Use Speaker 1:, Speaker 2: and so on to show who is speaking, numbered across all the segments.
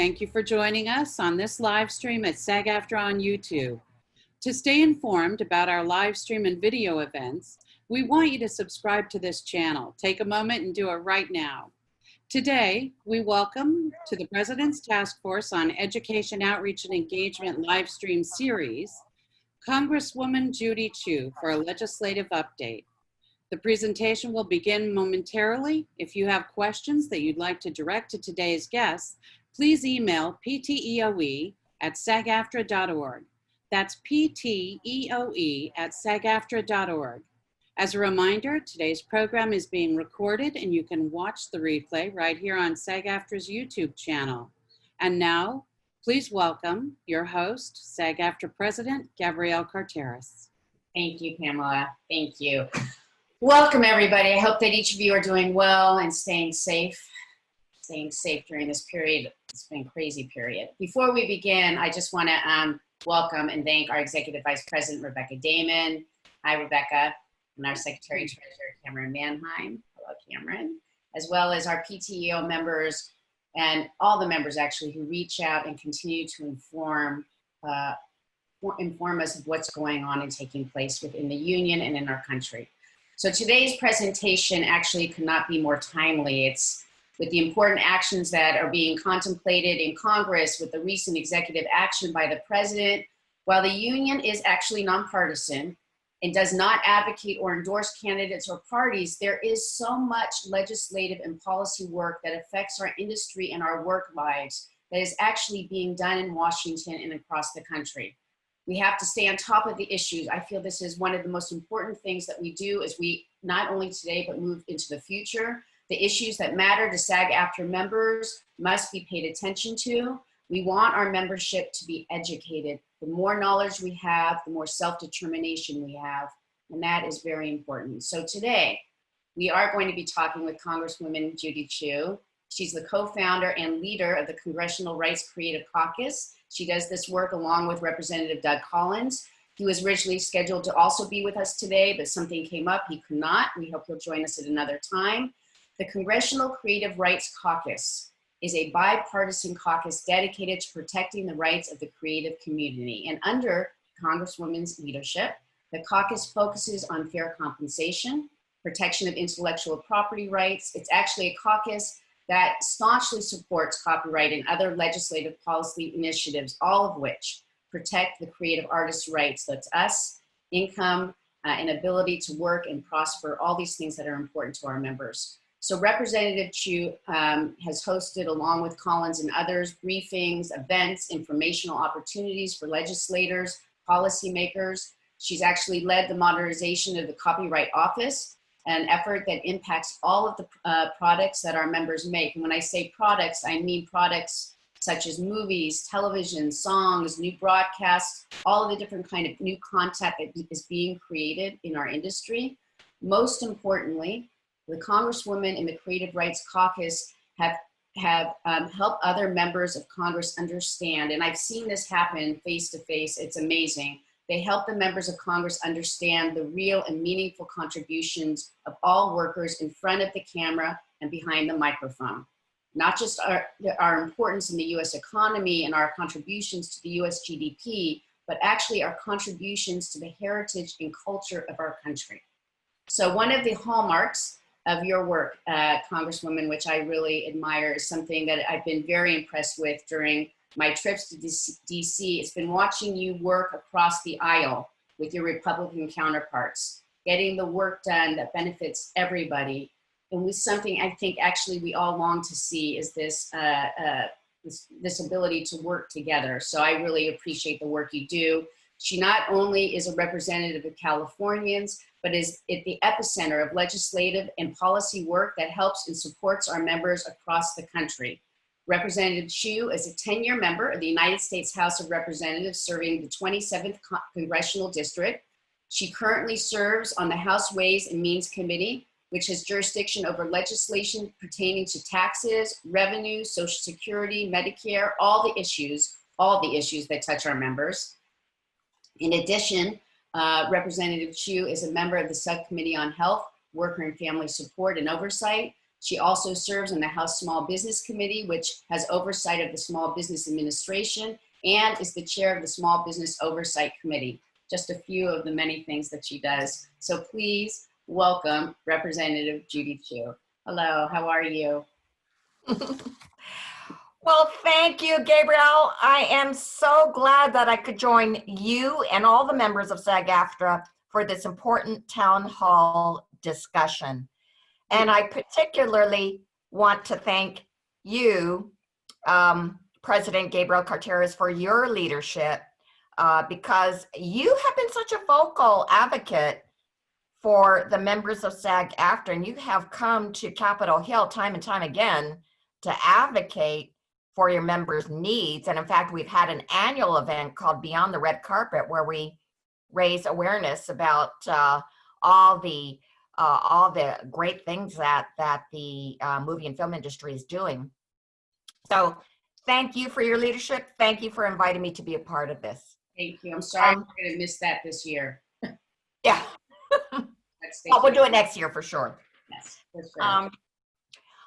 Speaker 1: Thank you for joining us on this live stream at SAG-AFTRA on YouTube. To stay informed about our live stream and video events, we want you to subscribe to this channel. Take a moment and do it right now. Today, we welcome to the President's Task Force on Education, Outreach, and Engagement live stream series, Congresswoman Judy Chu for a legislative update. The presentation will begin momentarily. If you have questions that you'd like to direct to today's guests, please email pteoe@sagaftra.org. That's pteoe@sagaftra.org. As a reminder, today's program is being recorded and you can watch the replay right here on SAG-AFTRA's YouTube channel. And now, please welcome your host, SAG-AFTRA President Gabrielle Carteris.
Speaker 2: Thank you, Pamela. Thank you. Welcome, everybody. I hope that each of you are doing well and staying safe during this period. It's been a crazy period. Before we begin, I just want to welcome and thank our Executive Vice President, Rebecca Damon. Hi, Rebecca. And our Secretary Treasurer, Cameron Manheim. Hello, Cameron. As well as our PTEO members and all the members actually who reach out and continue to inform us of what's going on and taking place within the union and in our country. So today's presentation actually could not be more timely. It's with the important actions that are being contemplated in Congress with the recent executive action by the President. While the union is actually nonpartisan and does not advocate or endorse candidates or parties, there is so much legislative and policy work that affects our industry and our work lives that is actually being done in Washington and across the country. We have to stay on top of the issues. I feel this is one of the most important things that we do as we not only today, but move into the future. The issues that matter to SAG-AFTRA members must be paid attention to. We want our membership to be educated. The more knowledge we have, the more self-determination we have, and that is very important. So today, we are going to be talking with Congresswoman Judy Chu. She's the co-founder and leader of the Congressional Rights Creative Caucus. She does this work along with Representative Doug Collins. He was originally scheduled to also be with us today, but something came up, he could not. We hope he'll join us at another time. The Congressional Creative Rights Caucus is a bipartisan caucus dedicated to protecting the rights of the creative community. And under Congresswoman's leadership, the caucus focuses on fair compensation, protection of intellectual property rights. It's actually a caucus that staunchly supports copyright and other legislative policy initiatives, all of which protect the creative artists' rights. That's us, income, and ability to work and prosper, all these things that are important to our members. So Representative Chu has hosted, along with Collins and others, briefings, events, informational opportunities for legislators, policymakers. She's actually led the modernization of the Copyright Office, an effort that impacts all of the products that our members make. And when I say products, I mean products such as movies, television, songs, new broadcasts, all of the different kind of new content that is being created in our industry. Most importantly, the Congresswoman and the Creative Rights Caucus have helped other members of Congress understand, and I've seen this happen face to face, it's amazing. They help the members of Congress understand the real and meaningful contributions of all workers in front of the camera and behind the microphone. Not just our importance in the US economy and our contributions to the US GDP, but actually our contributions to the heritage and culture of our country. So one of the hallmarks of your work, Congresswoman, which I really admire, is something that I've been very impressed with during my trips to DC. It's been watching you work across the aisle with your Republican counterparts, getting the work done that benefits everybody. And with something I think actually we all long to see is this ability to work together. So I really appreciate the work you do. She not only is a representative of Californians, but is at the epicenter of legislative and policy work that helps and supports our members across the country. Representative Chu is a 10-year member of the United States House of Representatives serving the 27th Congressional District. She currently serves on the House Ways and Means Committee, which has jurisdiction over legislation pertaining to taxes, revenue, Social Security, Medicare, all the issues that touch our members. In addition, Representative Chu is a member of the Subcommittee on Health, Worker and Family Support and Oversight, She also serves on the House Small Business Committee, which has oversight of the Small Business Administration, and is the chair of the Small Business Oversight Committee. Just a few of the many things that she does. So please welcome Representative Judy Chu. Hello, how are you?
Speaker 3: Well, thank you, Gabrielle. I am so glad that I could join you and all the members of SAG-AFTRA for this important town hall discussion. And I particularly want to thank you, President Gabrielle Carteris, for your leadership, because you have been such a vocal advocate for the members of SAG-AFTRA, and you have come to Capitol Hill time and time again to advocate for your members' needs. And in fact, we've had an annual event called Beyond the Red Carpet, where we raise awareness about all the great things that the movie and film industry is doing. So thank you for your leadership. Thank you for inviting me to be a part of this.
Speaker 2: Thank you. I'm sorry we're going to miss that this year.
Speaker 3: Yeah. Well, we'll do it next year for sure.
Speaker 2: Yes, for sure.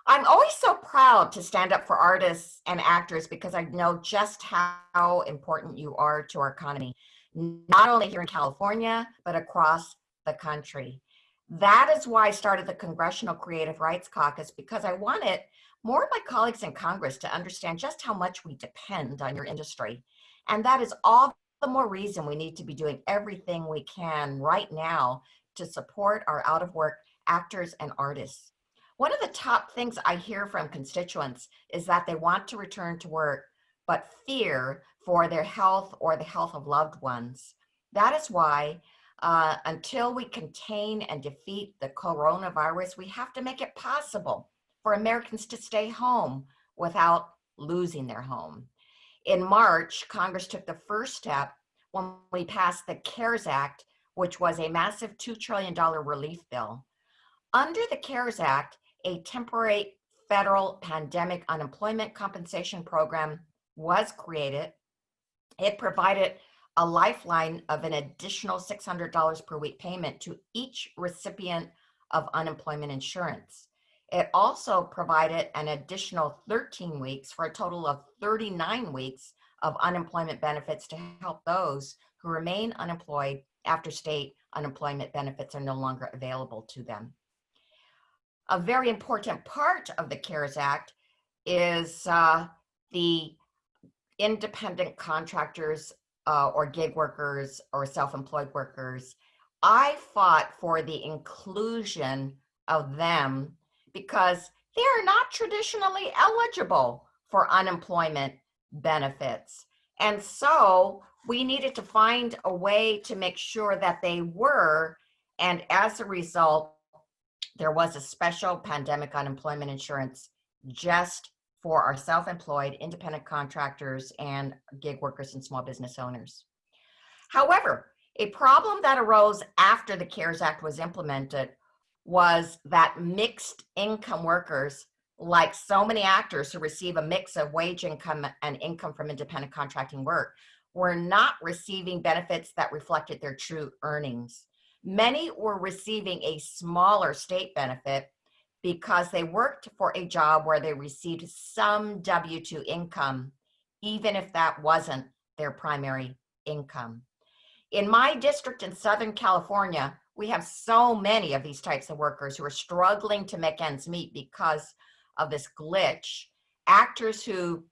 Speaker 3: I'm always so proud to stand up for artists and actors because I know just how important you are to our economy, not only here in California, but across the country. That is why I started the Congressional Creative Rights Caucus, because I wanted more of my colleagues in Congress to understand just how much we depend on your industry. And that is all the more reason we need to be doing everything we can right now to support our out-of-work actors and artists. One of the top things I hear from constituents is that they want to return to work, but fear for their health or the health of loved ones. That is why until we contain and defeat the coronavirus, we have to make it possible for Americans to stay home without losing their home. In March, Congress took the first step when we passed the CARES Act, which was a massive $2 trillion relief bill. Under the CARES Act, a temporary federal pandemic unemployment compensation program was created. It provided a lifeline of an additional $600 per week payment to each recipient of unemployment insurance. It also provided an additional 13 weeks for a total of 39 weeks of unemployment benefits to help those who remain unemployed after state unemployment benefits are no longer available to them. A very important part of the CARES Act is the independent contractors or gig workers or self-employed workers. I fought for the inclusion of them because they are not traditionally eligible for unemployment benefits. And so we needed to find a way to make sure that they were, and as a result, there was a special pandemic unemployment insurance just for our self-employed, independent contractors, and gig workers and small business owners. However, a problem that arose after the CARES Act was implemented was that mixed income workers, like so many actors who receive a mix of wage income and income from independent contracting work, were not receiving benefits that reflected their true earnings. Many were receiving a smaller state benefit because they worked for a job where they received some W-2 income, even if that wasn't their primary income. In my district in Southern California, we have so many of these types of workers who are struggling to make ends meet because of this glitch. Actors who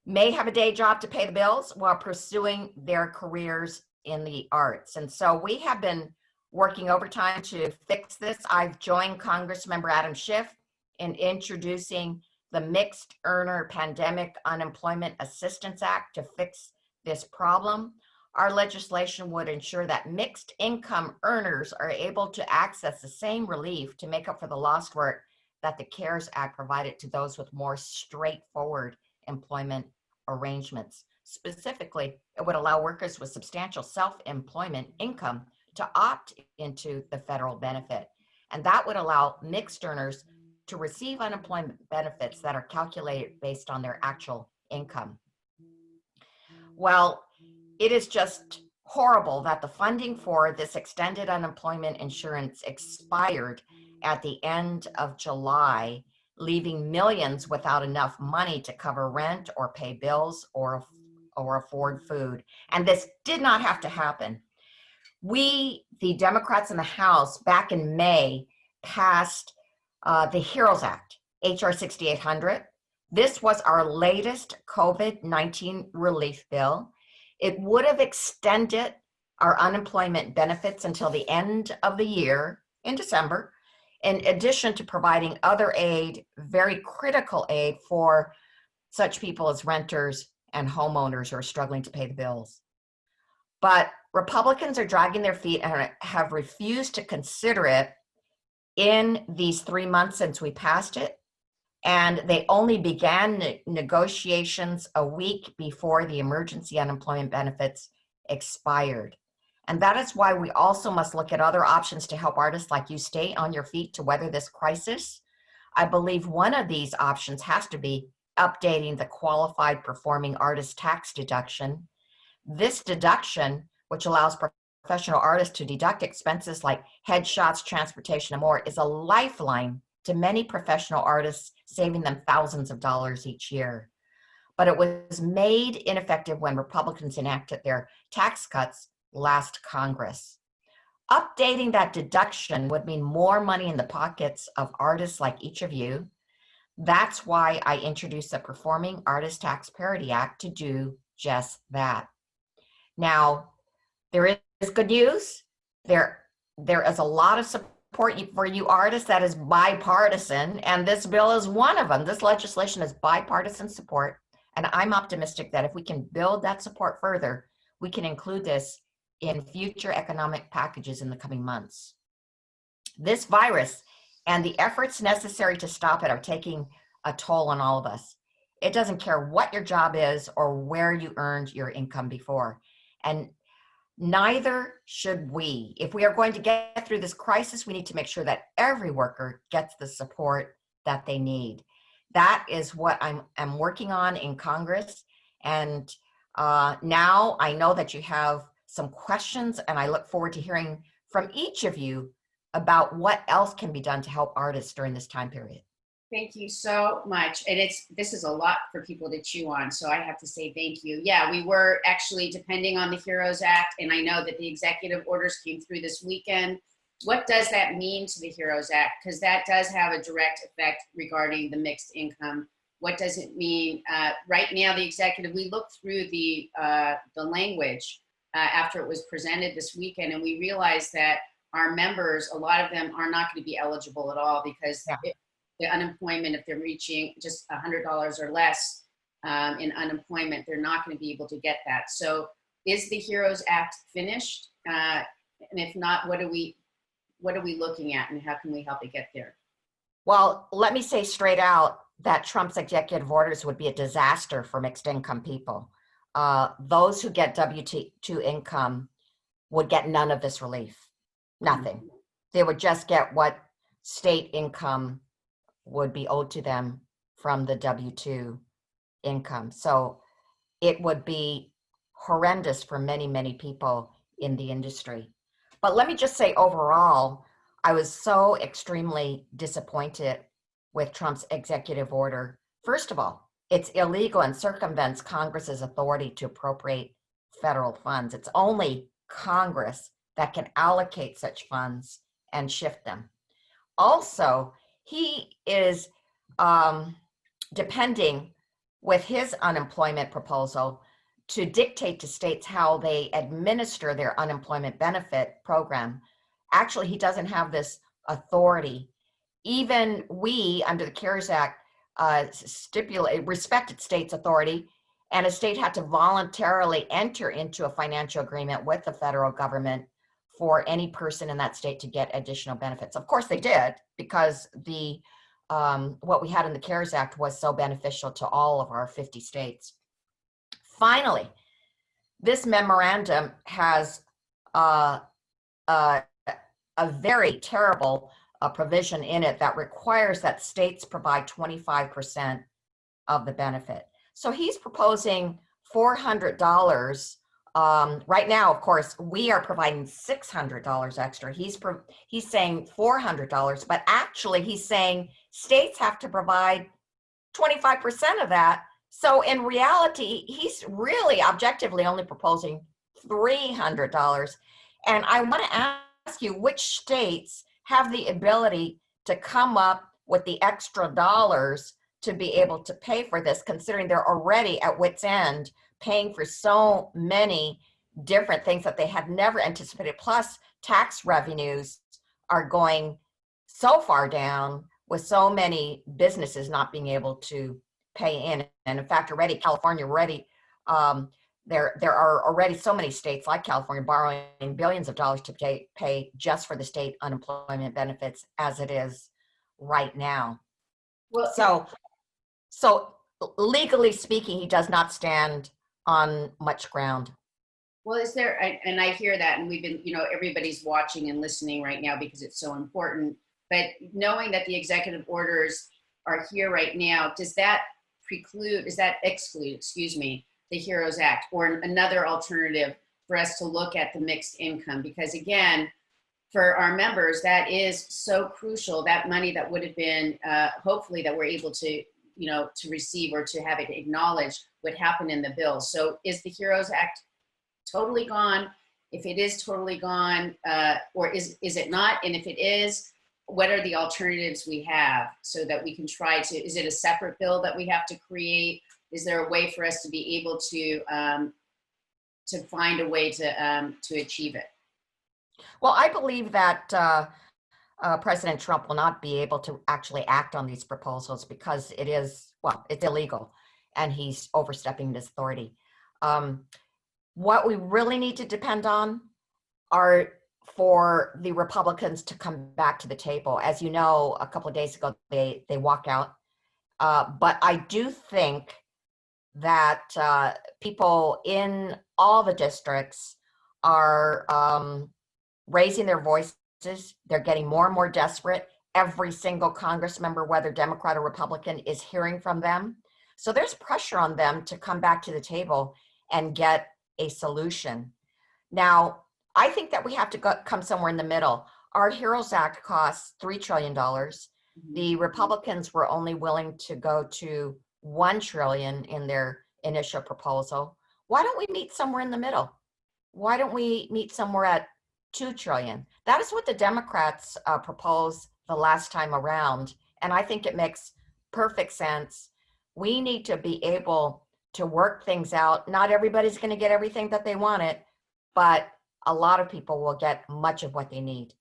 Speaker 3: may have a day job to pay the bills while pursuing their careers in the arts. And so we have been working overtime to fix this. I've joined Congressmember Adam Schiff in introducing the Mixed Earner Pandemic Unemployment Assistance Act to fix this problem. Our legislation would ensure that mixed income earners are able to access the same relief to make up for the lost work that the CARES Act provided to those with more straightforward employment arrangements. Specifically, it would allow workers with substantial self-employment income to opt into the federal benefit. And that would allow mixed earners to receive unemployment benefits that are calculated based on their actual income. Well, it is just horrible that the funding for this extended unemployment insurance expired at the end of July, leaving millions without enough money to cover rent or pay bills or afford food. And this did not have to happen. We, the Democrats in the House, back in May, passed the HEROES Act, HR 6800. This was our latest COVID-19 relief bill. It would have extended our unemployment benefits until the end of the year in December, in addition to providing other aid, very critical aid for such people as renters and homeowners who are struggling to pay the bills. But Republicans are dragging their feet and have refused to consider it in these 3 months since we passed it. And they only began negotiations a week before the emergency unemployment benefits expired. And that is why we also must look at other options to help artists like you stay on your feet to weather this crisis. I believe one of these options has to be updating the qualified performing artist tax deduction. This deduction, which allows professional artists to deduct expenses like headshots, transportation, and more, is a lifeline to many professional artists, saving them thousands of dollars each year. But it was made ineffective when Republicans enacted their tax cuts last Congress. Updating that deduction would mean more money in the pockets of artists like each of you. That's why I introduced the Performing Artist Tax Parity Act to do just that. Now, there is good news. There is a lot of support for you artists that is bipartisan, and this bill is one of them. This legislation is bipartisan support, and I'm optimistic that if we can build that support further, we can include this in future economic packages in the coming months. This virus and the efforts necessary to stop it are taking a toll on all of us. It doesn't care what your job is or where you earned your income before. And neither should we. If we are going to get through this crisis, we need to make sure that every worker gets the support that they need. That is what I'm working on in Congress. And now I know that you have some questions, and I look forward to hearing from each of you about what else can be done to help artists during this time period.
Speaker 2: Thank you so much. And this is a lot for people to chew on, so I have to say thank you. Yeah, we were actually depending on the HEROES Act, and I know that the executive orders came through this weekend. What does that mean to the HEROES Act? Because that does have a direct effect regarding the mixed income. What does it mean? Right now, the executive, we looked through the language after it was presented this weekend, and we realized that our members, a lot of them are not going to be eligible at all because the unemployment, if they're reaching just $100 or less in unemployment, they're not going to be able to get that. So is the HEROES Act finished? And if not, what are we looking at, and how can we help it get there?
Speaker 3: Well, let me say straight out that Trump's executive orders would be a disaster for mixed income people. Those who get W-2 income would get none of this relief, nothing. They would just get what state income would be owed to them from the W-2 income. So it would be horrendous for many, many people in the industry. But let me just say overall, I was so extremely disappointed with Trump's executive order. First of all, it's illegal and circumvents Congress's authority to appropriate federal funds. It's only Congress that can allocate such funds and shift them. Also, he is depending with his unemployment proposal to dictate to states how they administer their unemployment benefit program. Actually, he doesn't have this authority. Even we, under the CARES Act, respected states' authority, and a state had to voluntarily enter into a financial agreement with the federal government for any person in that state to get additional benefits. Of course they did, because the what we had in the CARES Act was so beneficial to all of our 50 states. Finally, this memorandum has a very terrible provision in it that requires that states provide 25% of the benefit. So he's proposing $400 Right now, of course, we are providing $600 extra. He's saying $400, but actually he's saying states have to provide 25% of that. So in reality, he's really objectively only proposing $300. And I want to ask you, which states have the ability to come up with the extra dollars to be able to pay for this, considering they're already at wit's end, paying for so many different things that they had never anticipated. Plus, tax revenues are going so far down with so many businesses not being able to pay in. And in fact, already California there are already so many states like California borrowing billions of dollars to pay just for the state unemployment benefits as it is right now.
Speaker 2: Well,
Speaker 3: so legally speaking, he does not stand on much ground.
Speaker 2: well, is there, and I hear that, and we've been, everybody's watching and listening right now because it's so important, but knowing that the executive orders are here right now, does that exclude, the HEROES Act or another alternative for us to look at the mixed income? Because again, for our members, that is so crucial. That money that would have been, hopefully that we're able to, to receive or to have it acknowledged would happen in the bill. So is the HEROES Act totally gone? If it is totally gone, or is it not? And if it is, what are the alternatives we have so that we can try to, is it a separate bill that we have to create? Is there a way for us to be able to find a way to achieve it?
Speaker 3: Well, I believe that President Trump will not be able to actually act on these proposals because it's illegal and he's overstepping his authority. What we really need to depend on are for the Republicans to come back to the table. As you know, a couple of days ago, they walk out. But I do think that people in all the districts are raising their voices. They're getting more and more desperate. Every single Congress member, whether Democrat or Republican, is hearing from them. So there's pressure on them to come back to the table and get a solution. Now, I think that we have to come somewhere in the middle. Our HEROES Act costs $3 trillion. The Republicans were only willing to go to $1 trillion in their initial proposal. Why don't we meet somewhere in the middle? Why don't we meet somewhere at $2 trillion? That is what the Democrats proposed the last time around. And I think it makes perfect sense. We need to be able to work things out. Not everybody's going to get everything that they wanted, but a lot of people will get much of what they need.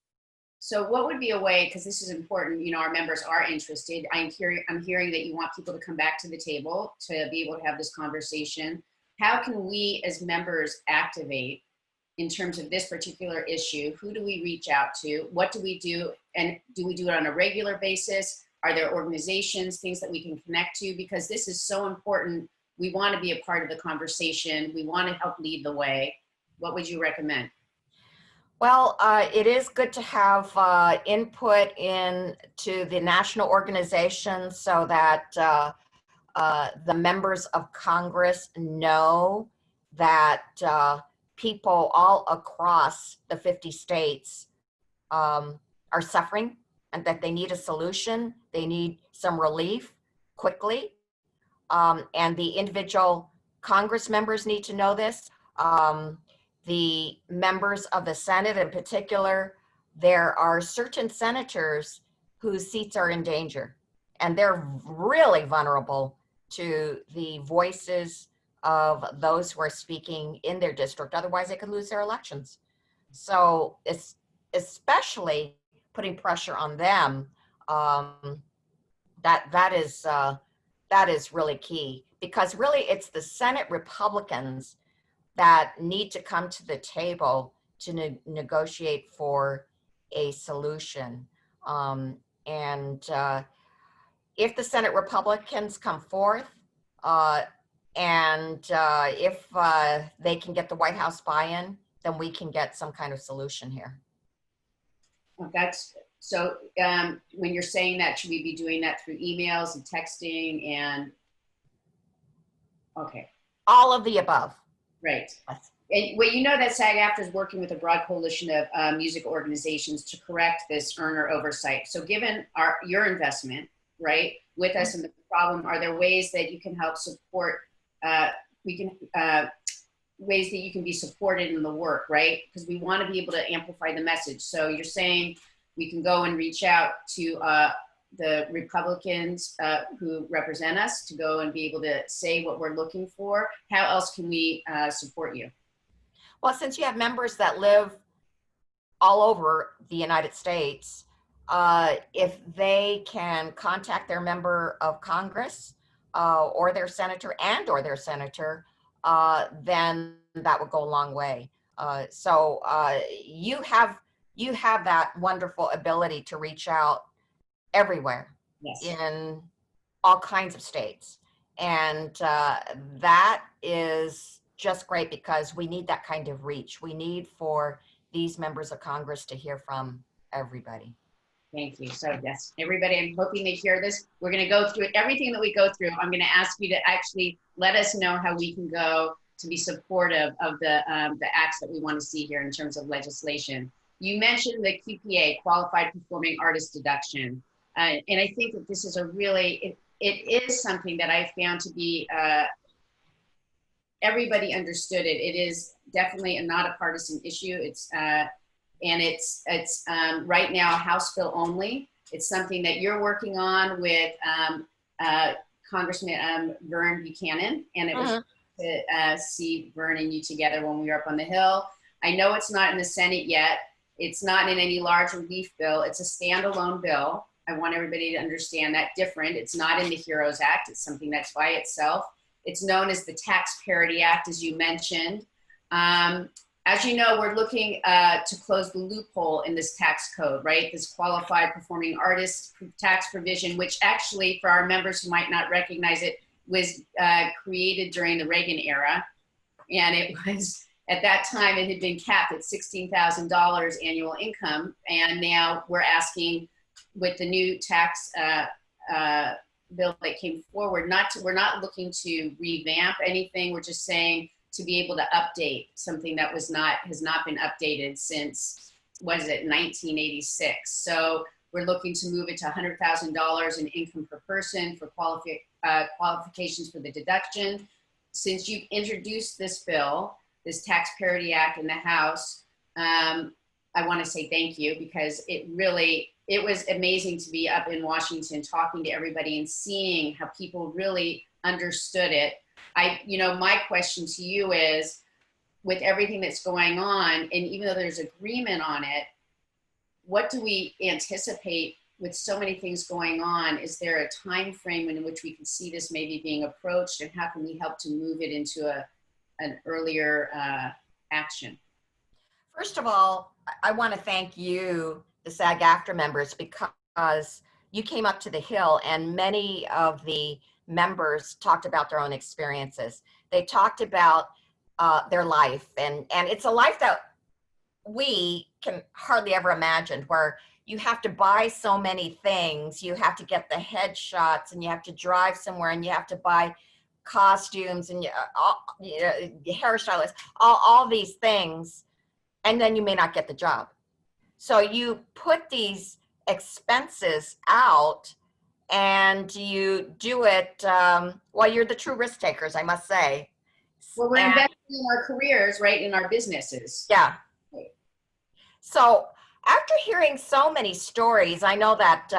Speaker 2: So what would be a way, because this is important, our members are interested. I'm hearing that you want people to come back to the table to be able to have this conversation. How can we as members activate in terms of this particular issue? Who do we reach out to? What do we do? And do we do it on a regular basis? Are there organizations, things that we can connect to? Because this is so important. We want to be a part of the conversation. We want to help lead the way. What would you recommend?
Speaker 3: Well, it is good to have input into the national organization so that the members of Congress know that people all across the 50 states are suffering and that they need a solution. They need some relief quickly. And the individual Congress members need to know this. The members of the Senate in particular, there are certain senators whose seats are in danger, and they're really vulnerable to the voices of those who are speaking in their district. Otherwise, they could lose their elections. So it's especially putting pressure on them. That is really key, because really it's the Senate Republicans that need to come to the table to negotiate for a solution. And if the Senate Republicans come forth and if they can get the White House buy-in, then we can get some kind of solution here.
Speaker 2: That's so when you're saying that, should we be doing that through emails and texting and, okay.
Speaker 3: All of the above.
Speaker 2: Right. And well, you know that SAG-AFTRA is working with a broad coalition of music organizations to correct this earner oversight. So given your investment, right, with us in the problem, are there ways that you can help support, ways that you can be supported in the work, right? Because we want to be able to amplify the message. So you're saying we can go and reach out to the Republicans who represent us to go and be able to say what we're looking for. How else can we support you?
Speaker 3: Well, since you have members that live all over the United States, if they can contact their member of Congress or their senator then that would go a long way. So you have that wonderful ability to reach out everywhere.
Speaker 2: Yes.
Speaker 3: In all kinds of states. And that is just great because we need that kind of reach. We need for these members of Congress to hear from everybody.
Speaker 2: Thank you. So yes, everybody, I'm hoping they hear this. We're going to go through everything that we go through. I'm going to ask you to actually let us know how we can go to be supportive of the acts that we want to see here in terms of legislation. You mentioned the QPA, Qualified Performing Artist Deduction. And I think that this is a really, it is something that I found to be, everybody understood it. It is definitely not a partisan issue. It's, and it's right now House bill only. It's something that you're working on with Congressman Vern Buchanan, and it was to see Vern and you together when we were up on the Hill. I know it's not in the Senate yet. It's not in any large relief bill. It's a standalone bill. I want everybody to understand that different. It's not in the HEROES Act. It's something that's by itself. It's known as the Tax Parity Act, as you mentioned. As you know, we're looking to close the loophole in this tax code, right? This Qualified Performing Artist tax provision, which actually, for our members who might not recognize it, was created during the Reagan era. And it was, at that time, it had been capped at $16,000 annual income. And now we're asking, with the new tax bill that came forward, we're not looking to revamp anything. We're just saying to be able to update something that has not been updated since, what is it, 1986. So we're looking to move it to $100,000 in income per person for qualifications for the deduction. Since you've introduced this bill, this Tax Parity Act in the House, I want to say thank you, because it was amazing to be up in Washington talking to everybody and seeing how people really understood it. My question to you is, with everything that's going on, and even though there's agreement on it, what do we anticipate with so many things going on? Is there a time frame in which we can see this maybe being approached, and how can we help to move it into an earlier action?
Speaker 3: First of all, I want to thank you, the SAG-AFTRA members, because you came up to the Hill and many of the members talked about their own experiences. They talked about their life, and it's a life that we can hardly ever imagine, where you have to buy so many things. You have to get the headshots, and you have to drive somewhere, and you have to buy costumes and hairstylists, all these things, and then you may not get the job. So you put these expenses out, and you do it, well, you're the true risk takers, I must say.
Speaker 2: Well, we're investing in our careers, right, in our businesses.
Speaker 3: Yeah. So after hearing so many stories, I know that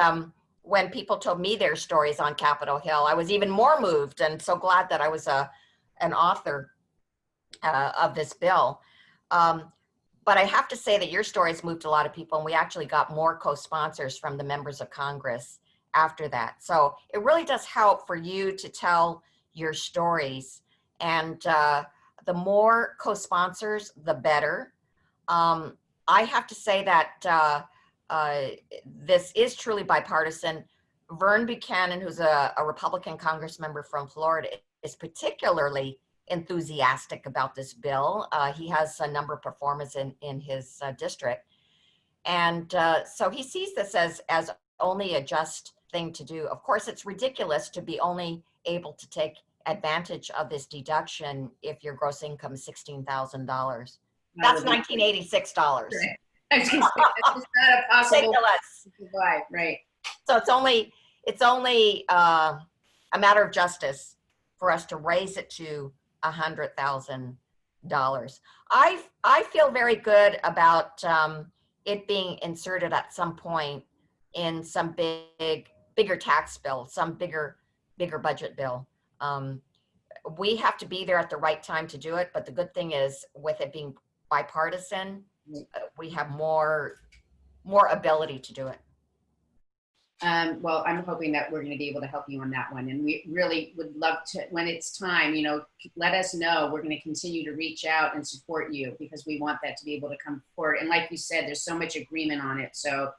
Speaker 3: when people told me their stories on Capitol Hill, I was even more moved, and so glad that I was an author of this bill. But I have to say that your stories moved a lot of people, and we actually got more co-sponsors from the members of Congress after that. So it really does help for you to tell your stories, and the more co-sponsors, the better. I have to say that this is truly bipartisan. Vern Buchanan, who's a Republican Congress member from Florida, is particularly enthusiastic about this bill. He has a number of performers in his district. And so he sees this as only a just thing to do. Of course, it's ridiculous to be only able to take advantage of this deduction if your gross income is $16,000. That's $1,986.
Speaker 2: Right. I was going to say, that's just not a possible
Speaker 3: Ridiculous.
Speaker 2: Right.
Speaker 3: So it's only a matter of justice for us to raise it to $100,000. I feel very good about it being inserted at some point in some bigger tax bill, some bigger budget bill. We have to be there at the right time to do it, but the good thing is, with it being bipartisan, we have more ability to do it.
Speaker 2: Well, I'm hoping that we're going to be able to help you on that one. And we really would love to, when it's time, you know, let us know. We're going to continue to reach out and support you because we want that to be able to come forward. And like you said, there's so much agreement on it. So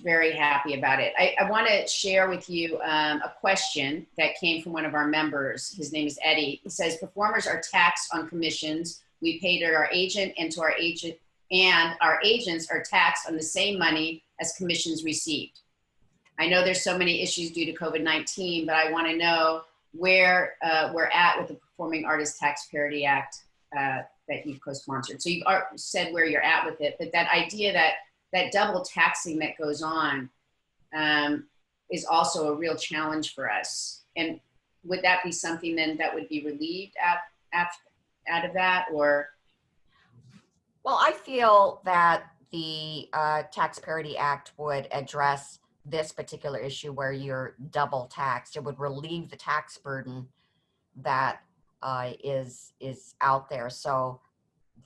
Speaker 2: very happy about it. I want to share with you a question that came from one of our members. His name is Eddie. He says, performers are taxed on commissions we pay to our agent and to our agent, and our agents are taxed on the same money as commissions received. I know there's so many issues due to COVID-19, but I want to know where we're at with the Performing Artists Tax Parity Act that you've co-sponsored. So you've said where you're at with it, but that idea that double taxing that goes on is also a real challenge for us. And would that be something then that would be relieved out of that, or?
Speaker 3: Well, I feel that the Tax Parity Act would address this particular issue where you're double taxed. It would relieve the tax burden that is out there. So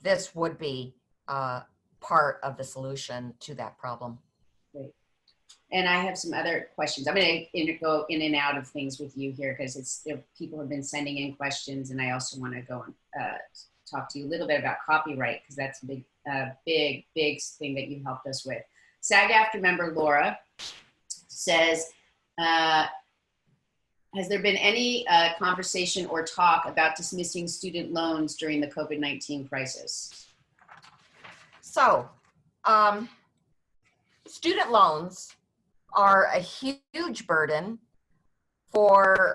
Speaker 3: this would be part of the solution to that problem.
Speaker 2: Great. And I have some other questions. I'm going to go in and out of things with you here because people have been sending in questions, and I also want to go and talk to you a little bit about copyright because that's a big thing that you helped us with. SAG-AFTRA member Laura says, has there been any conversation or talk about dismissing student loans during the COVID-19 crisis?
Speaker 3: So, student loans are a huge burden for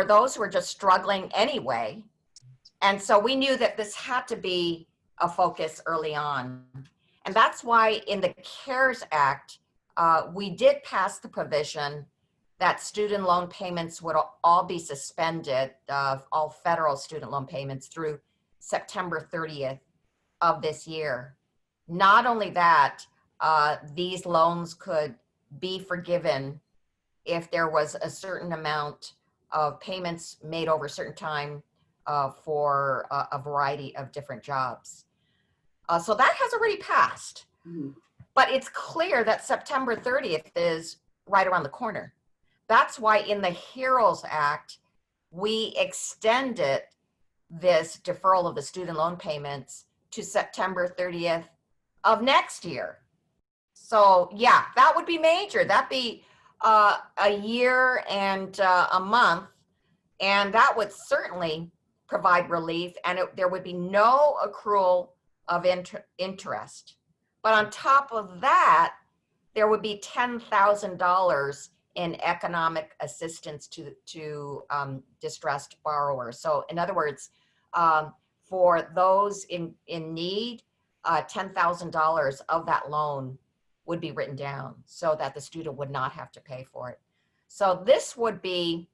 Speaker 3: those who are just struggling anyway. And so we knew that this had to be a focus early on. And that's why in the CARES Act, we did pass the provision that student loan payments would all be suspended, all federal student loan payments through September 30th of this year. Not only that, these loans could be forgiven if there was a certain amount of payments made over a certain time for a variety of different jobs. So that has already passed. Mm-hmm. But it's clear that September 30th is right around the corner. That's why in the HEROES Act, we extended this deferral of the student loan payments to September 30th of next year. So yeah, that would be major. That'd be a year and a month, and that would certainly provide relief, and there would be no accrual of interest. But on top of that, there would be $10,000 in economic assistance to distressed borrowers. So in other words, for those in need, $10,000 of that loan would be written down so that the student would not have to pay for it. So this would be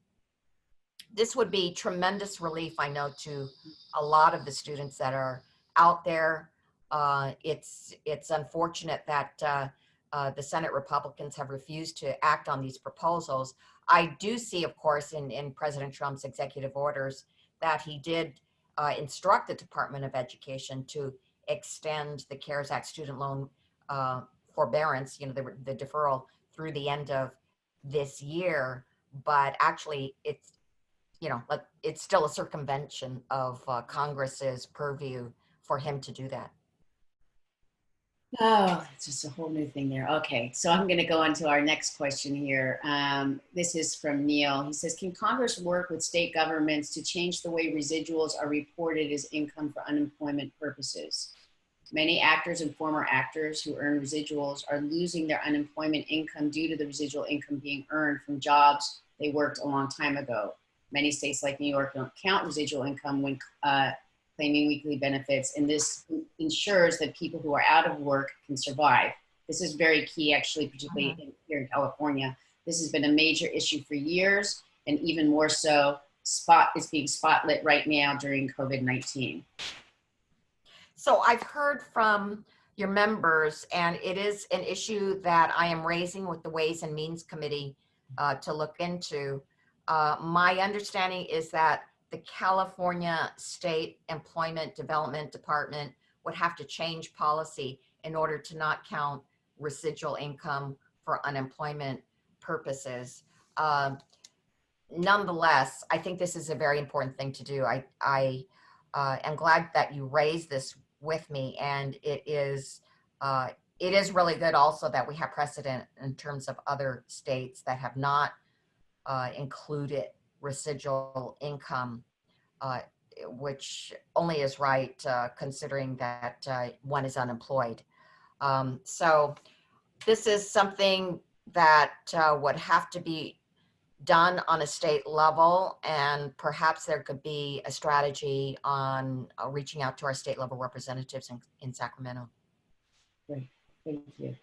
Speaker 3: tremendous relief, I know, to a lot of the students that are out there. It's unfortunate that the Senate Republicans have refused to act on these proposals. I do see, of course, in President Trump's executive orders that he did instruct the Department of Education to extend the CARES Act student loan forbearance, the deferral through the end of this year. But actually, it's still a circumvention of Congress's purview for him to do that.
Speaker 2: Oh, it's just a whole new thing there. Okay, so I'm going to go on to our next question here. This is from Neil. He says, can Congress work with state governments to change the way residuals are reported as income for unemployment purposes? Many actors and former actors who earn residuals are losing their unemployment income due to the residual income being earned from jobs they worked a long time ago. Many states like New York don't count residual income when claiming weekly benefits, and this ensures that people who are out of work can survive. This is very key, actually, particularly here in California. This has been a major issue for years, and even more so, it's being spotlit right now during COVID-19.
Speaker 3: So I've heard from your members, and it is an issue that I am raising with the Ways and Means Committee to look into. My understanding is that the California State Employment Development Department would have to change policy in order to not count residual income for unemployment purposes. Nonetheless, I think this is a very important thing to do. I am glad that you raised this with me, and it is really good also that we have precedent in terms of other states that have not included residual income, which only is right considering that one is unemployed. So this is something that would have to be done on a state level, and perhaps there could be a strategy on reaching out to our state level representatives in Sacramento.
Speaker 2: Great, thank you.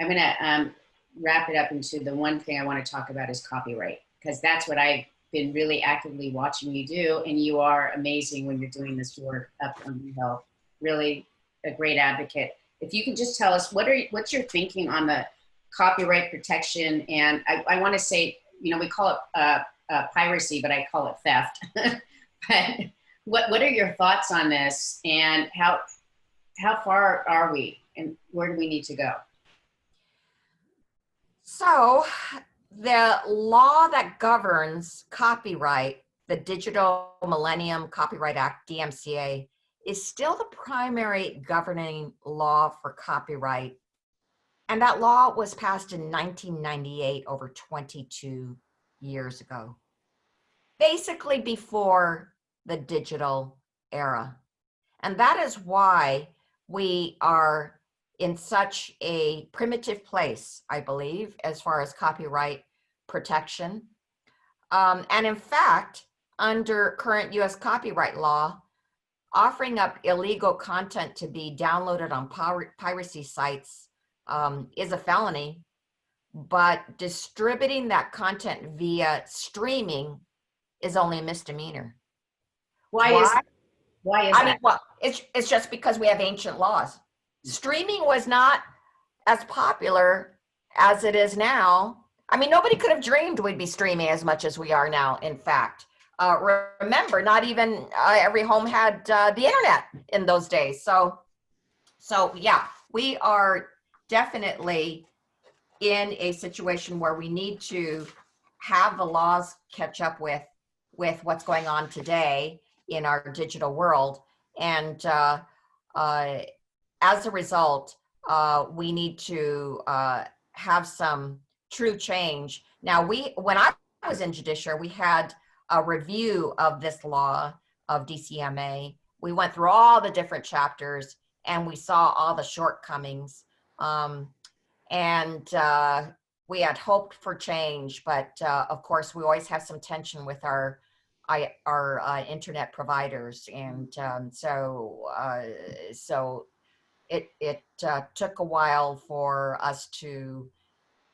Speaker 2: I'm gonna wrap it up into the one thing I want to talk about is copyright, because that's what I've been really actively watching you do, and you are amazing when you're doing this work up on the Hill. Really a great advocate. If you can just tell us what's your thinking on the copyright protection, and I want to say, you know, we call it piracy, but I call it theft. But what are your thoughts on this, and how far are we, and where do we need to go?
Speaker 3: So the law that governs copyright, the Digital Millennium Copyright Act, DMCA, is still the primary governing law for copyright. And that law was passed in 1998, over 22 years ago, basically before the digital era. And that is why we are in such a primitive place, I believe, as far as copyright protection. And in fact, under current US copyright law, offering up illegal content to be downloaded on piracy sites is a felony, but distributing that content via streaming is only a misdemeanor.
Speaker 2: Why is
Speaker 3: I mean, well, it's just because we have ancient laws. Streaming was not as popular as it is now. I mean, nobody could have dreamed we'd be streaming as much as we are now, in fact. Remember, not even every home had the internet in those days. So yeah, we are definitely in a situation where we need to have the laws catch up with what's going on today in our digital world. And as a result, we need to have some true change. Now, when I was in judiciary, we had a review of this law of DCMA. We went through all the different chapters and we saw all the shortcomings. We had hoped for change, but of course we always have some tension with our internet providers, and so it took a while for us to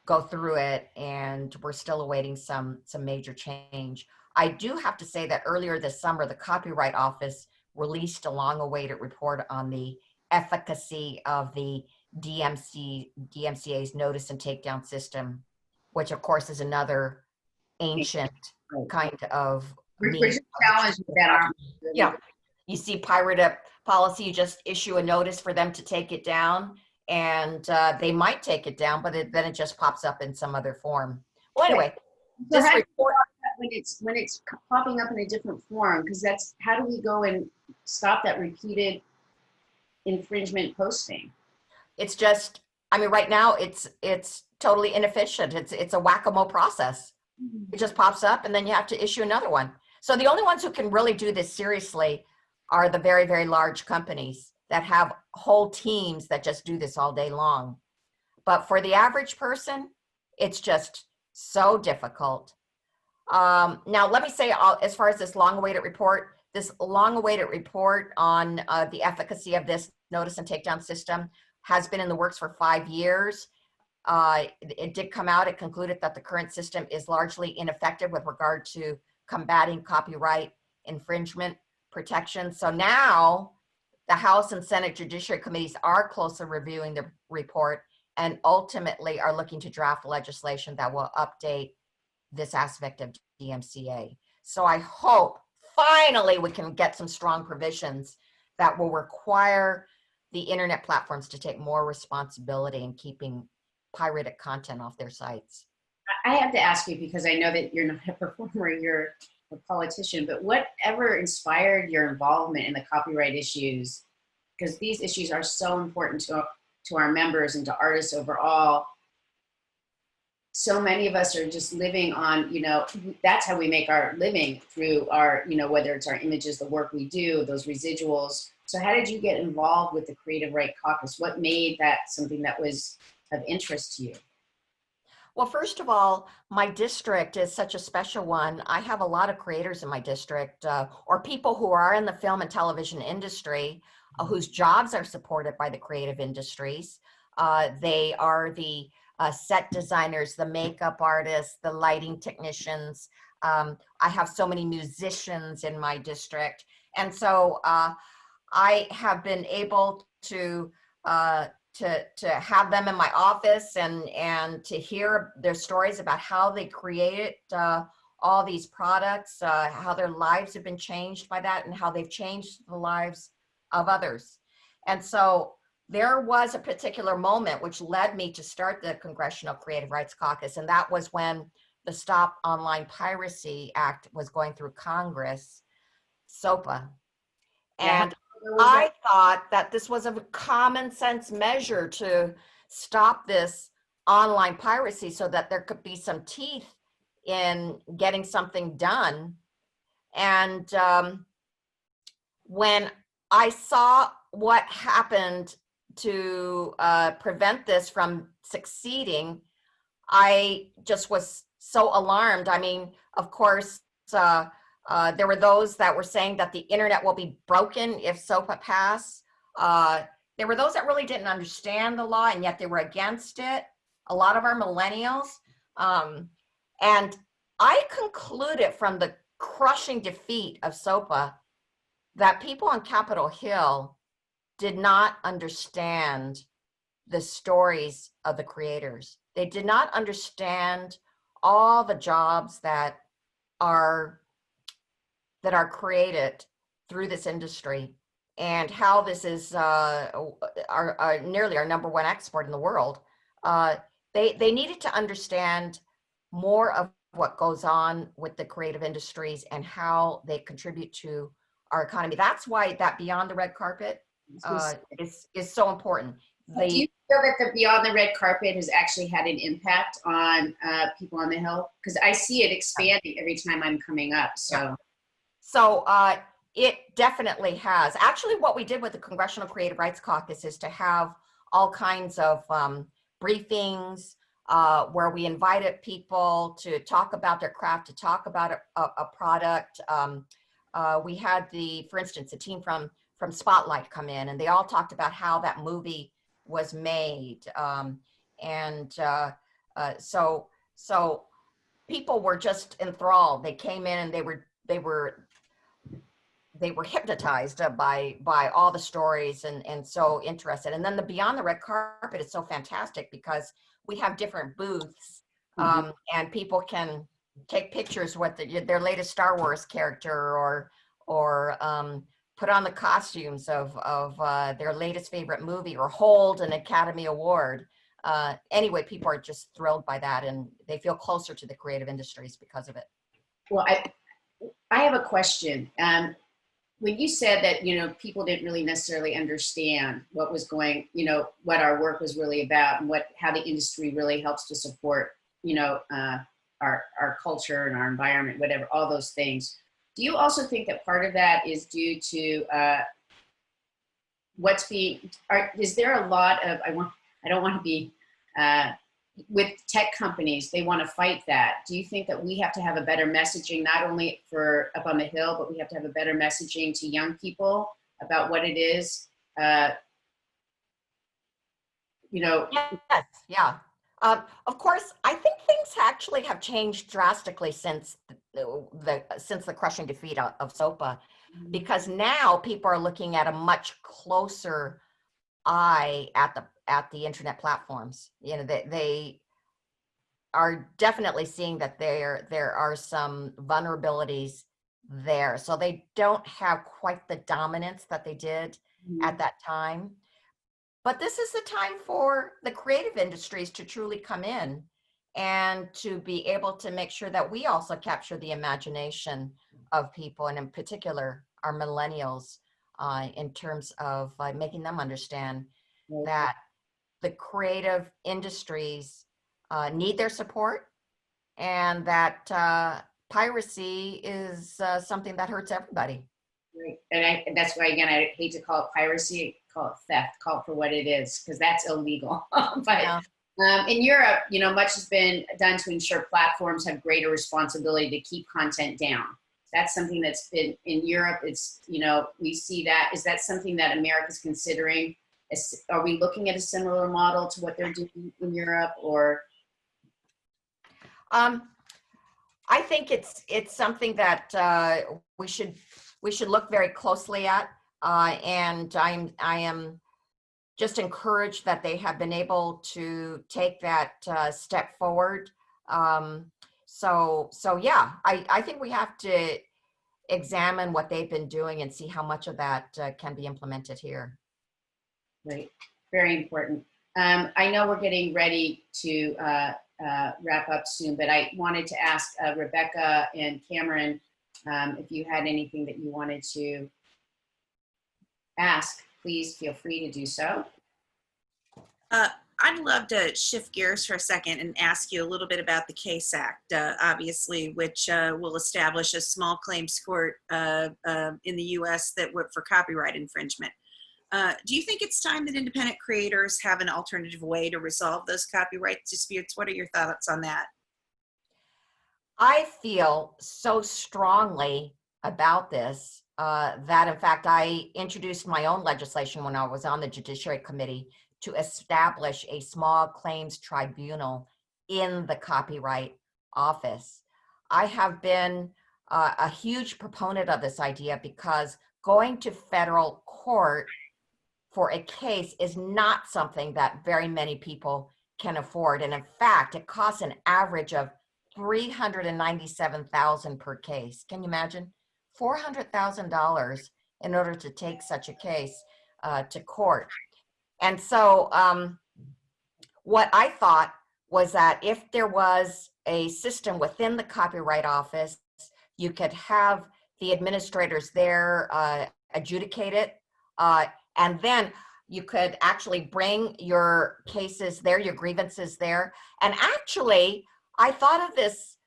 Speaker 3: go through it, and we're still awaiting some major change. I do have to say that earlier this summer, the Copyright Office released a long-awaited report on the efficacy of the DMCA's notice and takedown system, which of course is another ancient kind of
Speaker 2: challenge that.
Speaker 3: Yeah, you see pirate up policy, you just issue a notice for them to take it down, and they might take it down, but then it just pops up in some other form. Well, anyway,
Speaker 2: so this report, when it's popping up in a different form, because that's, how do we go and stop that repeated infringement posting?
Speaker 3: It's just, I mean, right now it's totally inefficient. It's a whack-a-mole process. It just pops up and then you have to issue another one. So the only ones who can really do this seriously are the very, very large companies that have whole teams that just do this all day long. But for the average person, it's just so difficult. Now, let me say, as far as this long-awaited report on the efficacy of this notice and takedown system has been in the works for 5 years. It did come out, it concluded that the current system is largely ineffective with regard to combating copyright infringement protection. So now the House and Senate Judiciary Committees are closely reviewing the report and ultimately are looking to draft legislation that will update this aspect of DMCA. So I hope finally we can get some strong provisions that will require the internet platforms to take more responsibility in keeping pirated content off their sites.
Speaker 2: I have to ask you, because I know that you're not a performer, you're a politician, but whatever inspired your involvement in the copyright issues? Because these issues are so important to our members and to artists overall. So many of us are just living on, that's how we make our living, through our, whether it's our images, the work we do, those residuals. So how did you get involved with the Creative Right Caucus? What made that something that was of interest to you?
Speaker 3: Well, first of all, my district is such a special one. I have a lot of creators in my district, or people who are in the film and television industry, whose jobs are supported by the creative industries. They are the set designers, the makeup artists, the lighting technicians. I have so many musicians in my district. And so I have been able to have them in my office and to hear their stories about how they created all these products, how their lives have been changed by that, and how they've changed the lives of others. And so there was a particular moment which led me to start the Congressional Creative Rights Caucus, and that was when the Stop Online Piracy Act was going through Congress, SOPA. And I thought that this was a common sense measure to stop this online piracy so that there could be some teeth in getting something done. And when I saw what happened to prevent this from succeeding, I just was so alarmed. I mean, of course, there were those that were saying that the internet will be broken if SOPA passed. There were those that really didn't understand the law and yet they were against it. A lot of our millennials. And I concluded from the crushing defeat of SOPA that people on Capitol Hill did not understand the stories of the creators. They did not understand all the jobs that are created through this industry and how this is nearly our #1 export in the world. They needed to understand more of what goes on with the creative industries and how they contribute to our economy. That's why that Beyond the Red Carpet is so important.
Speaker 2: Do you feel that the Beyond the Red Carpet has actually had an impact on people on the Hill? Because I see it expanding every time I'm coming up.
Speaker 3: So it definitely has. Actually, what we did with the Congressional Creative Rights Caucus is to have all kinds of briefings where we invited people to talk about their craft, to talk about a product. We had for instance, a team from Spotlight come in, and they all talked about how that movie was made. So people were just enthralled. They came in and they were hypnotized by all the stories and so interested. And then the Beyond the Red Carpet is so fantastic because we have different booths and people can take pictures with their latest Star Wars character or put on the costumes of their latest favorite movie or hold an Academy Award. Anyway, people are just thrilled by that and they feel closer to the creative industries because of it.
Speaker 2: Well, I have a question. When you said that, people didn't really necessarily understand what was going, what our work was really about and how the industry really helps to support, our culture and our environment, whatever, all those things. Do you also think that part of that is due to is there a lot of, I don't want to be with tech companies, they want to fight that. Do you think that we have to have a better messaging, not only for up on the Hill, but we have to have a better messaging to young people about what it is? You know.
Speaker 3: Yes, yeah. Of course, I think things actually have changed drastically since the crushing defeat of SOPA, because now people are looking at a much closer eye at the internet platforms. You know, they are definitely seeing that there are some vulnerabilities there, so they don't have quite the dominance that they did at that time. But this is the time for the creative industries to truly come in and to be able to make sure that we also capture the imagination of people, and in particular our millennials, in terms of making them understand that the creative industries need their support, and that piracy is something that hurts everybody.
Speaker 2: Right. And that's why, again, I hate to call it piracy, call it theft, call it for what it is, because that's illegal. But in Europe, you know, much has been done to ensure platforms have greater responsibility to keep content down. That's something that's been in Europe. It's, you know, we see that. Is that something that America's considering? Are we looking at a similar model to what they're doing in Europe, or?
Speaker 3: I think it's something that we should look very closely at, and I am just encouraged that they have been able to take that step forward. So yeah, I think we have to examine what they've been doing and see how much of that can be implemented here.
Speaker 2: Right, very important. I know we're getting ready to wrap up soon, but I wanted to ask Rebecca and Cameron if you had anything that you wanted to ask. Please feel free to do so.
Speaker 4: I'd love to shift gears for a second and ask you a little bit about the CASE Act, obviously, which will establish a small claims court in the U.S. that would for copyright infringement. Do you think it's time that independent creators have an alternative way to resolve those copyright disputes? What are your thoughts on that?
Speaker 3: I feel so strongly about this that, in fact, I introduced my own legislation when I was on the Judiciary Committee to establish a small claims tribunal in the Copyright Office. I have been a huge proponent of this idea because going to federal court for a case is not something that very many people can afford. And in fact, it costs an average of $397,000 per case. Can you imagine? $400,000 in order to take such a case to court. And so what I thought was that if there was a system within the Copyright Office, you could have the administrators there adjudicate it, and then you could actually bring your cases there, your grievances there. And actually, I thought of this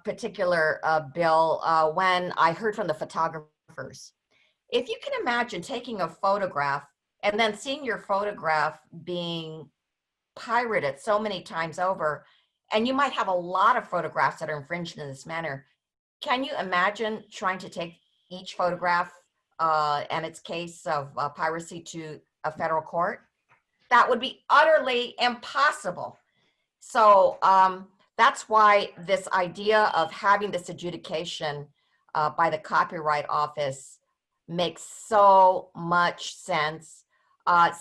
Speaker 3: particular bill when I heard from the photographers. If you can imagine taking a photograph and then seeing your photograph being pirated so many times over, and you might have a lot of photographs that are infringed in this manner. Can you imagine trying to take each photograph and its case of piracy to a federal court? That would be utterly impossible. So that's why this idea of having this adjudication by the Copyright Office makes so much sense.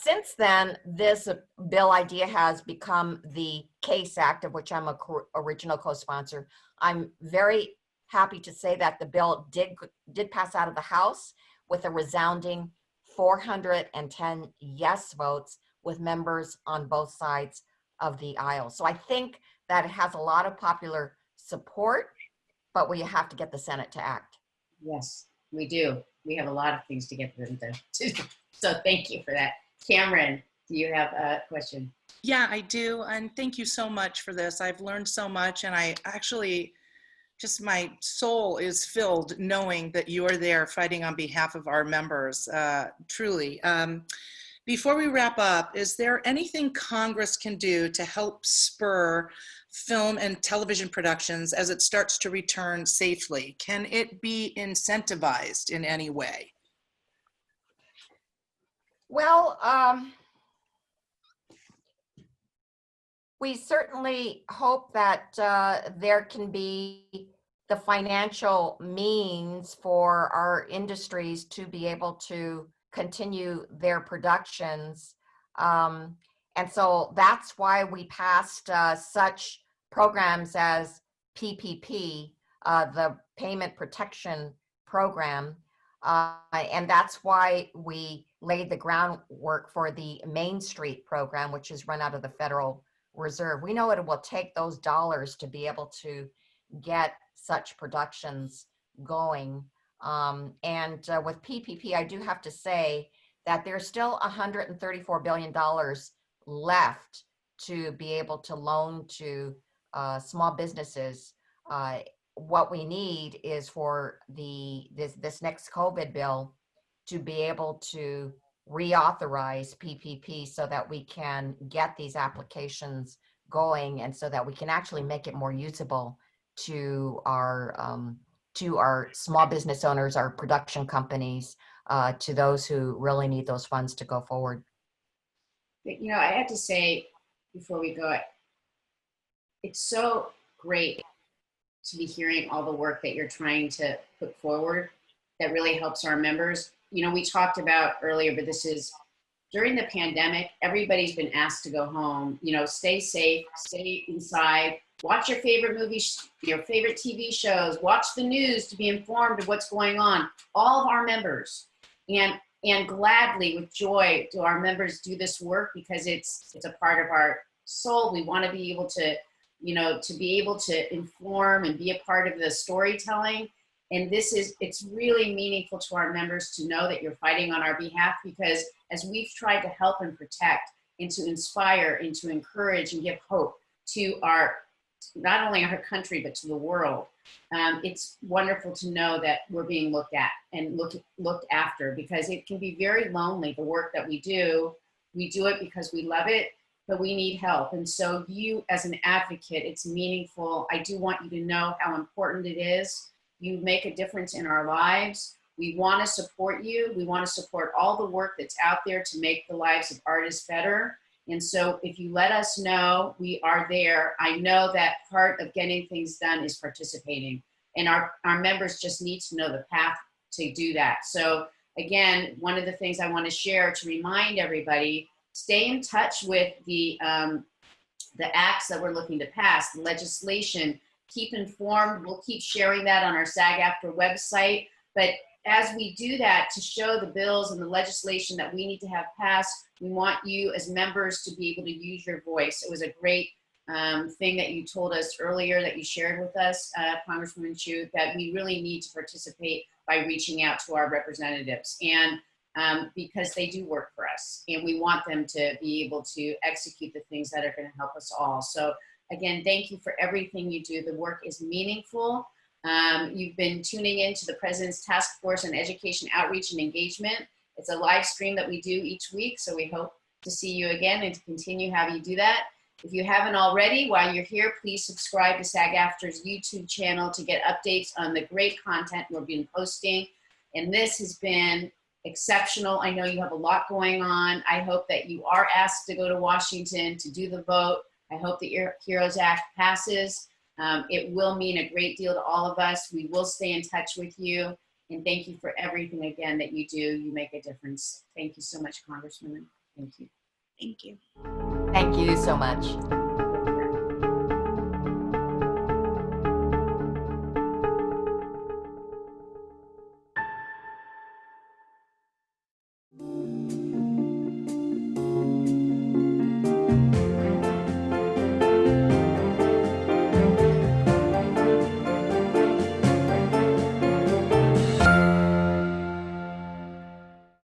Speaker 3: Since then, this bill idea has become the CASE Act, of which I'm an original co-sponsor. I'm very happy to say that the bill did pass out of the House with a resounding 410 yes votes, with members on both sides of the aisle. So I think that it has a lot of popular support, but we have to get the Senate to act.
Speaker 2: Yes, we do. We have a lot of things to get them to. So thank you for that. Cameron, do you have a question?
Speaker 5: Yeah, I do. And thank you so much for this. I've learned so much, and I actually just, my soul is filled knowing that you are there fighting on behalf of our members, truly. Before we wrap up, is there anything Congress can do to help spur film and television productions as it starts to return safely? Can it be incentivized in any way?
Speaker 3: Well, we certainly hope that there can be the financial means for our industries to be able to continue their productions. And so that's why we passed such programs as PPP, the Payment Protection Program. And that's why we laid the groundwork for the Main Street program, which is run out of the Federal Reserve. We know it will take those dollars to be able to get such productions going. And with PPP, I do have to say that there's still $134 billion left to be able to loan to small businesses. What we need is for this next COVID bill to be able to reauthorize PPP so that we can get these applications going and so that we can actually make it more usable to our small business owners, our production companies, to those who really need those funds to go forward.
Speaker 2: You know, I have to say before we go, it's so great to be hearing all the work that you're trying to put forward that really helps our members. You know, we talked about earlier, but this is during the pandemic, everybody's been asked to go home, you know, stay safe, stay inside, watch your favorite movies, your favorite TV shows, watch the news to be informed of what's going on. All of our members, and gladly, with joy, do our members do this work because it's a part of our soul. We want to be able to, you know, to be able to inform and be a part of the storytelling. And it's really meaningful to our members to know that you're fighting on our behalf, because as we've tried to help and protect and to inspire and to encourage and give hope to not only our country, but to the world, it's wonderful to know that we're being looked at and looked after, because it can be very lonely, the work that we do. We do it because we love it, but we need help. And so you, as an advocate, it's meaningful. I do want you to know how important it is. You make a difference in our lives. We want to support you. We want to support all the work that's out there to make the lives of artists better. And so if you let us know, we are there. I know that part of getting things done is participating, and our members just need to know the path to do that. So again, one of the things I want to share to remind everybody, stay in touch with the acts that we're looking to pass, the legislation. Keep informed. We'll keep sharing that on our SAG-AFTRA website. But as we do that, to show the bills and the legislation that we need to have passed, we want you as members to be able to use your voice. It was a great thing that you told us earlier, that you shared with us, Congresswoman Chu, that we really need to participate by reaching out to our representatives, and because they do work for us, and we want them to be able to execute the things that are going to help us all. So again, thank you for everything you do. The work is meaningful. You've been tuning into the President's Task Force on Education Outreach and Engagement. It's a live stream that we do each week, so we hope to see you again and to continue having you do that. If you haven't already, while you're here, please subscribe to SAG-AFTRA's YouTube channel to get updates on the great content we've been posting. And this has been exceptional. I know you have a lot going on. I hope that you are asked to go to Washington to do the vote. I hope that your HEROES Act passes. It will mean a great deal to all of us. We will stay in touch with you. And thank you for everything again that you do. You make a difference. Thank you so much, Congresswoman. Thank you.
Speaker 4: Thank you.
Speaker 3: Thank you so much.